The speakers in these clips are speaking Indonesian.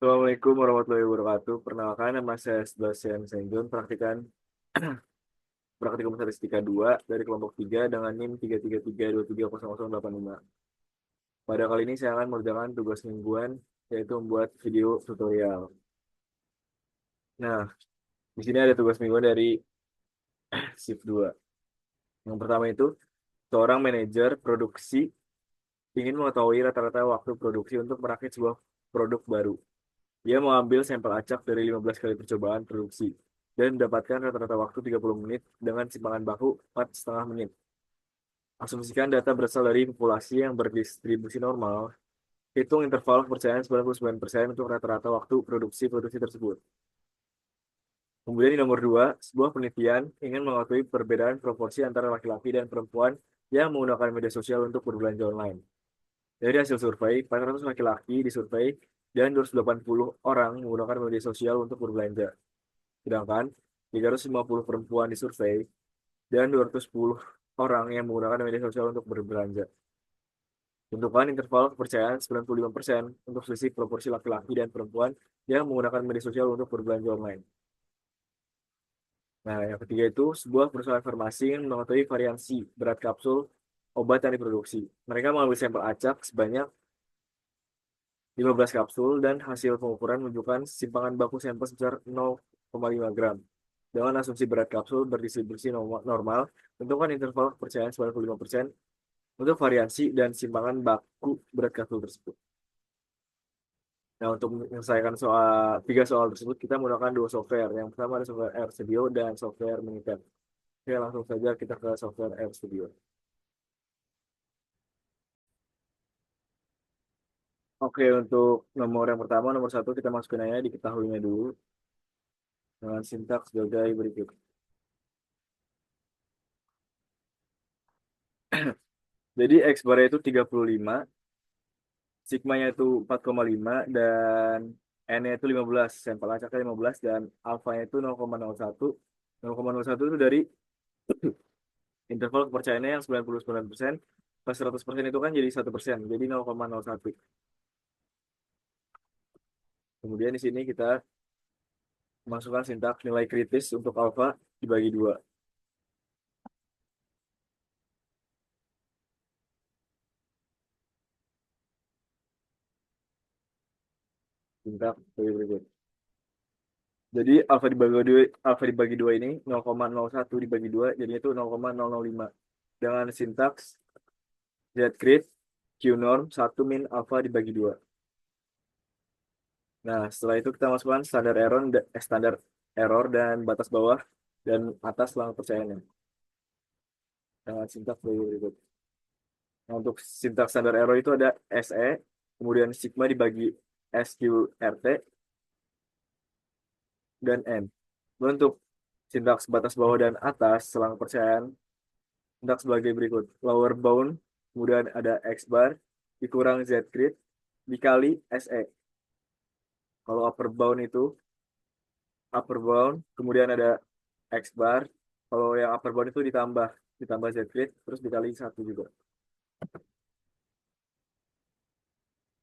Assalamualaikum warahmatullahi wabarakatuh. Perkenalkan, nama saya Sebastian Senjun, praktikum statistika 2 dari kelompok 3 dengan NIM 333230085. Pada kali ini saya akan mengerjakan tugas mingguan, yaitu membuat video tutorial. Nah, di sini ada tugas mingguan dari shift 2. Yang pertama itu, seorang manajer produksi ingin mengetahui rata-rata waktu produksi untuk merakit sebuah produk baru. Dia mengambil sampel acak dari 15 kali percobaan produksi dan mendapatkan rata-rata waktu 30 menit dengan simpangan baku 4,5 menit. Asumsikan data berasal dari populasi yang berdistribusi normal. Hitung interval kepercayaan 99% untuk rata-rata waktu produksi tersebut. Kemudian di nomor 2, sebuah penelitian ingin mengetahui perbedaan proporsi antara laki-laki dan perempuan yang menggunakan media sosial untuk berbelanja online. Dari hasil survei, 400 laki-laki disurvei dan 280 orang menggunakan media sosial untuk berbelanja. Sedangkan 350 perempuan disurvei dan 210 orang yang menggunakan media sosial untuk berbelanja. Tentukan interval kepercayaan 95% untuk selisih proporsi laki-laki dan perempuan yang menggunakan media sosial untuk berbelanja online. Nah, yang ketiga itu sebuah perusahaan farmasi yang mengetahui variasi berat kapsul obat yang diproduksi. Mereka mengambil sampel acak sebanyak 15 kapsul dan hasil pengukuran menunjukkan simpangan baku sampel sebesar 0,5 gram. Dengan asumsi berat kapsul berdistribusi normal, tentukan interval kepercayaan 95% untuk variasi dan simpangan baku berat kapsul tersebut. Nah, untuk menyelesaikan tiga soal tersebut, kita menggunakan dua software. Yang pertama ada software RStudio dan software Minitab. Oke, langsung saja kita ke software RStudio. Oke, untuk nomor yang pertama, nomor satu kita masukin aja diketahuinya dulu dengan sintaks sebagai berikut. Jadi X bar itu 35, sigmanya itu 4,5 dan N-nya itu 15, sampel acaknya 15 dan alfanya itu 0,01. 0,01 itu dari interval kepercayaannya yang 99%, pas 100% itu kan jadi 1%, jadi 0,01. Kemudian di sini kita masukkan sintaks nilai kritis untuk alfa dibagi 2. Sintaks sebagai berikut. Jadi alfa dibagi 2 ini 0,01 dibagi 2 jadi itu 0,005. Dengan sintaks Z crit Q norm 1 min alfa dibagi 2. Nah, setelah itu kita masukkan standar error dan batas bawah dan atas selang percayaannya. Dengan sintaks sebagai berikut. Nah, untuk sintaks standar error itu ada SE, kemudian sigma dibagi SQRT dan N. Untuk sintaks batas bawah dan atas selang percayaan, sintaks sebagai berikut. Lower bound, kemudian ada X bar, dikurang Z crit, dikali SE. Kalau upper bound, kemudian ada X bar. Kalau yang upper bound itu ditambah Z grid, terus dikali satu juga.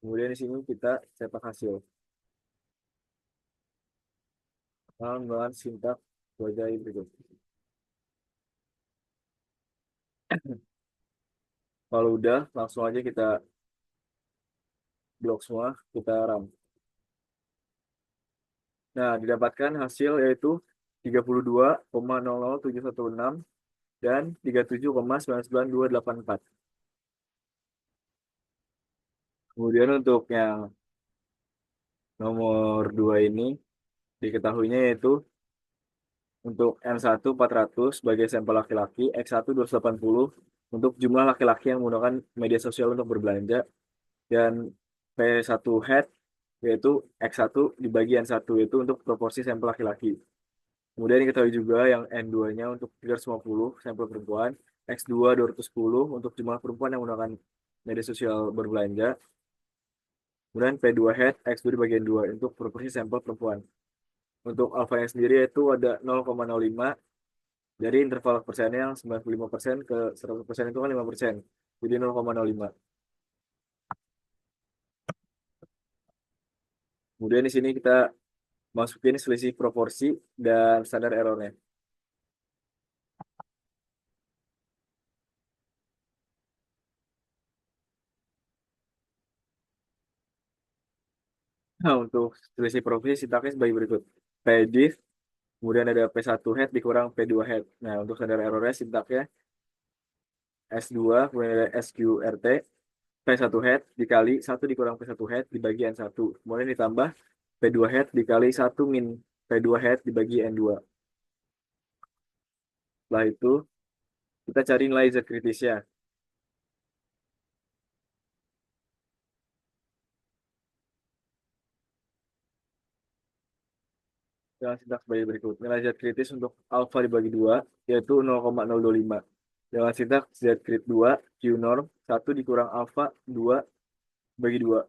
Kemudian di sini kita cetak hasil. Menggunakan sintaks sebagai berikut. Kalau udah, langsung aja kita blok semua, kita run. Nah, didapatkan hasil yaitu 32,000716 dan 37,999284. Kemudian untuk yang nomor 2 ini diketahuinya yaitu untuk N1 400 sebagai sampel laki-laki, X1 280 untuk jumlah laki-laki yang menggunakan media sosial untuk berbelanja, dan P1 head yaitu X1 dibagi N1 itu untuk proporsi sampel laki-laki. Kemudian diketahui juga yang N2-nya untuk 350 sampel perempuan, X2 210 untuk jumlah perempuan yang menggunakan media sosial berbelanja. Kemudian P2 head X2 dibagi N2 untuk proporsi sampel perempuan. Untuk alfanya sendiri itu ada 0,05. Jadi interval persennya yang 95% ke 100% itu kan 5%. Jadi 0,05. Kemudian di sini kita masukin selisih proporsi dan standar errornya. Nah, untuk selisih proporsi sintaknya sebagai berikut. Pdiff, kemudian ada P1 head dikurang P2 head. Nah, untuk standar errornya sintaknya S2, kemudian ada SQRT, P1 head dikali 1 dikurang P1 head dibagi N1. Kemudian ditambah P2 head dikali 1 min P2 head dibagi N2. Setelah itu, kita cari nilai Z kritisnya. Dengan sintak sebagai berikut. Nilai Z kritis untuk alfa dibagi 2, yaitu 0,025. Dengan sintak Z krit 2, Q norm, 1 dikurang alfa, 2 bagi 2.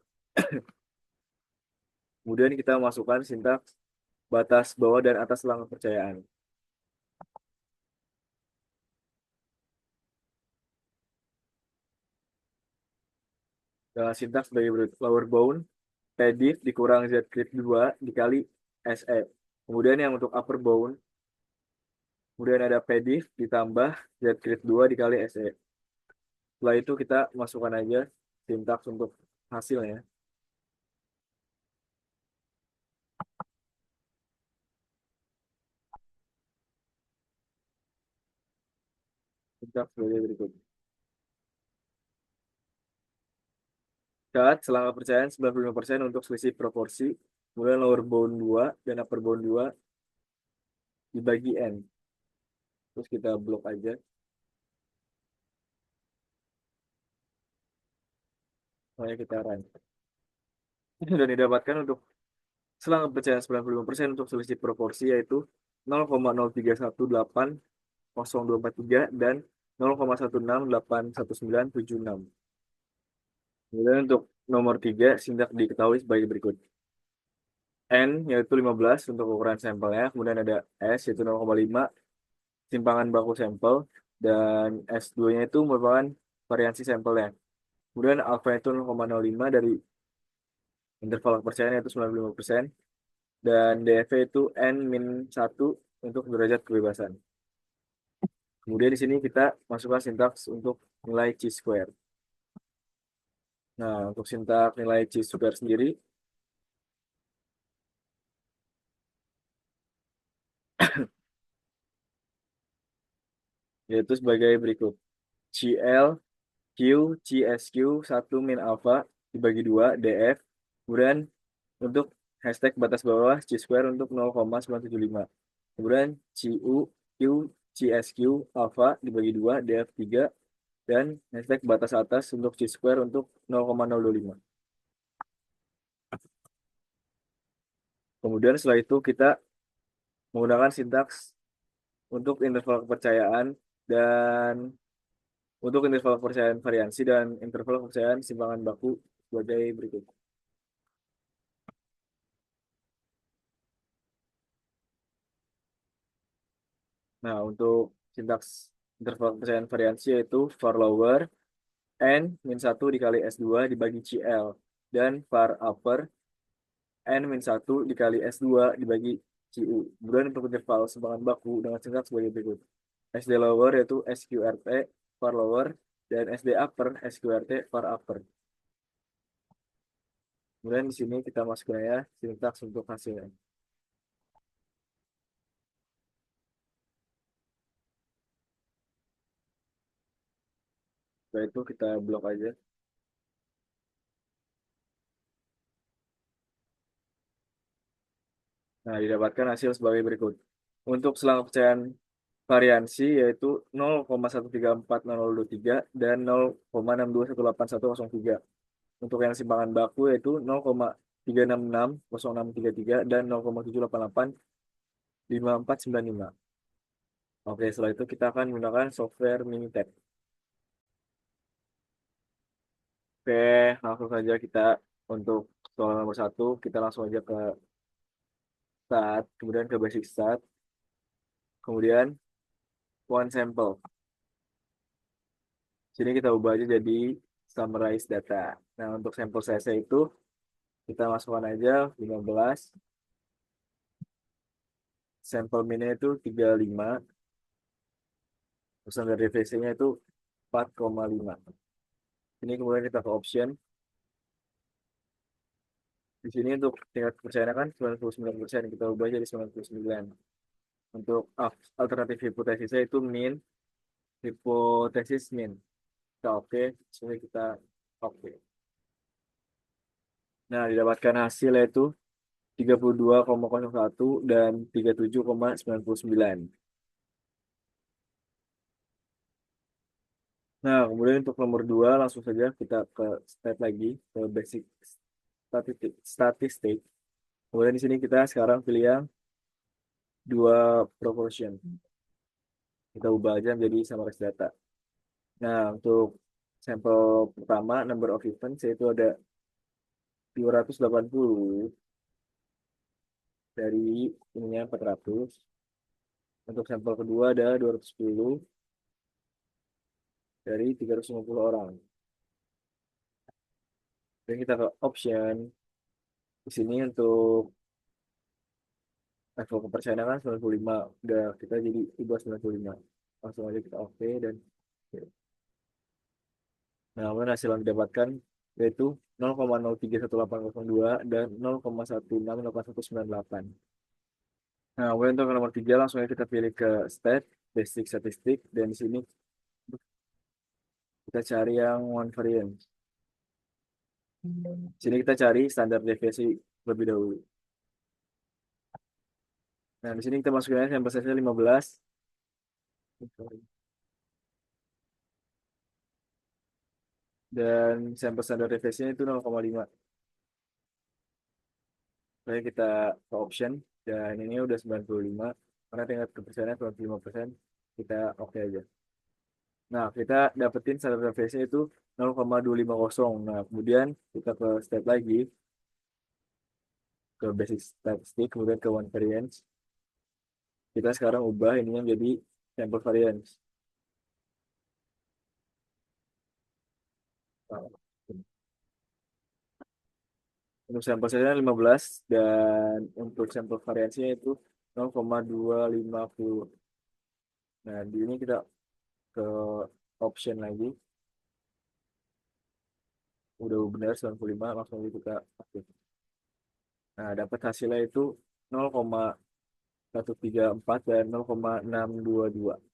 Kemudian kita masukkan sintak batas bawah dan atas selang kepercayaan. Dengan sintak sebagai berikut. Lower bound, Pdiff dikurang Z krit 2 dikali SE. Kemudian yang untuk upper bound, kemudian ada Pdiff ditambah Z krit 2 dikali SE. Setelah itu kita masukkan aja sintaks untuk hasilnya. Sintaks sebagai berikut. Cut, selang kepercayaan 95% untuk selisih proporsi. Kemudian lower bound 2 dan upper bound 2 dibagi N. Terus kita blok aja. Makanya kita run. Dan didapatkan untuk selang kepercayaan 95% untuk selisih proporsi yaitu 0,03180243 dan 0,16819766. Kemudian untuk nomor 3 sintak diketahui sebagai berikut. N yaitu 15 untuk ukuran sampelnya, kemudian ada S yaitu 0,5 simpangan baku sampel, dan S2-nya itu merupakan variansi sampelnya. Kemudian alfa itu 0,05 dari interval kepercayaan yaitu 95%, dan DF itu N-1 untuk derajat kebebasan. Kemudian di sini kita masukkan sintaks untuk nilai chi-square. Nah, untuk sintaks nilai chi-square sendiri, yaitu sebagai berikut. CL, Q, CSQ, 1 min alpha dibagi 2, DF. Kemudian untuk hashtag batas bawah, chi-square untuk 0,975. Kemudian CU, Q, CSQ, alpha dibagi 2, DF 3. Dan hashtag batas atas untuk chi-square untuk 0,025. Kemudian setelah itu kita menggunakan sintaks untuk interval kepercayaan dan untuk interval kepercayaan variansi dan interval kepercayaan simpangan baku sebagai berikut. Nah, untuk sintaks interval kepercayaan variansi yaitu var lower n min 1 dikali S2 dibagi CL, dan var upper n min 1 dikali S2 dibagi CU. Kemudian untuk interval simpangan baku dengan sintaks sebagai berikut. SD lower yaitu SQRT var lower, dan SD upper SQRT var upper. Kemudian di sini kita masukkan ya sintaks untuk hasilnya. Setelah itu kita blok aja. Nah, didapatkan hasil sebagai berikut. Untuk selang kepercayaan variansi yaitu 0,1340023 dan 0,62181103. Untuk yang simpangan baku yaitu 0,3660633 dan 0,7885495. Oke, setelah itu kita akan menggunakan software Minitab. Oke, langsung saja kita untuk soal nomor 1, kita langsung aja ke stat, kemudian ke basic stat, kemudian one sample. Sini kita ubah aja jadi summarize data. Nah, untuk sampel size itu Kita masukkan aja 15. Sampel minnya itu 35. Terus standar deviasinya itu 4,5. Ini kemudian kita ke option. Di sini untuk tingkat kepercayaan kan 99%, kita ubah jadi 99. Untuk alternatif hipotesisnya itu min, hipotesis min. Kita oke, sini kita oke. Nah, didapatkan hasil yaitu 32,01 dan 37,99. Nah, kemudian untuk nomor 2 langsung saja kita ke step lagi ke basic statistik. Kemudian di sini kita sekarang pilih yang dua proportion. Kita ubah aja menjadi summarized data. Nah, untuk sampel pertama number of events yaitu ada 280 dari ininya 400. Untuk sampel kedua ada 210 dari 350 orang. Dan kita ke option. Di sini untuk level kepercayaan kan 95. Udah kita jadi ubah 95. Langsung aja kita oke dan oke. Nah, kemudian hasil yang didapatkan yaitu 0,031802 dan 0,168198. Nah, kemudian untuk nomor 3 langsung aja kita pilih ke stat, basic statistik, dan di sini kita cari yang one variance. Di sini kita cari standar deviasi lebih dahulu. Nah, di sini kita masukin aja sampel size-nya 15. Dan sampel standar deviasinya itu 0,5. Lalu kita ke option, dan ini udah 95. Karena tingkat kepercayaannya 95%, kita oke aja. Nah, kita dapetin standar deviasinya itu 0,250. Nah, kemudian kita ke step lagi, ke basic statistik, kemudian ke one variance. Kita sekarang ubah ininya menjadi sample variance. Nah, untuk sampel saya 15 dan untuk sampel variasinya itu 0,250. Nah, di ini kita ke option lagi. Udah benar 95, langsung aja kita aktif. Nah, dapat hasilnya itu 0,134 dan 0,622.